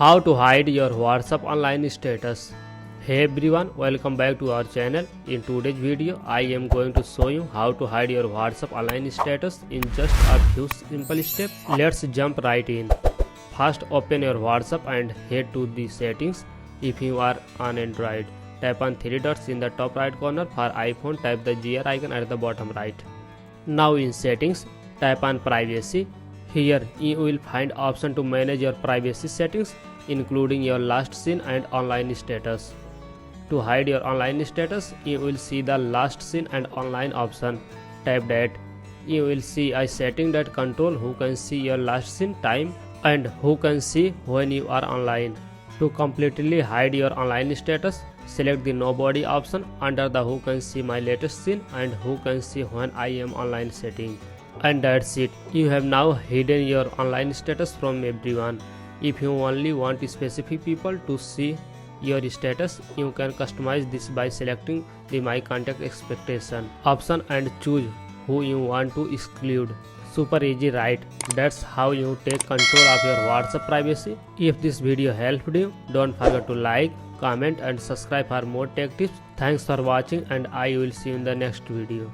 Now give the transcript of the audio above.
How to hide your WhatsApp online status. Hey everyone, welcome back to our channel. In today's video, I am going to show you how to hide your WhatsApp online status in just a few simple steps. Let's jump right in. First, open your WhatsApp and head to the settings. If you are on Android, tap on three dots in the top right corner. For iPhone, type the gear icon at the bottom right. Now in settings, tap on privacy. Here you will find option to manage your privacy settings, including your last seen and online status. To hide your online status, you will see the last seen and online option. Tap that. You will see a setting that control who can see your last seen time and who can see when you are online. To completely hide your online status, select the nobody option under the who can see my latest scene and who can see when I am online setting. And that's it. You have now hidden your online status from everyone. If you only want specific people to see your status, you can customize this by selecting the My Contact Expectation option and choose who you want to exclude. Super easy, right? That's how you take control of your WhatsApp privacy. If this video helped you, don't forget to like, comment and subscribe for more tech tips. Thanks for watching and I will see you in the next video.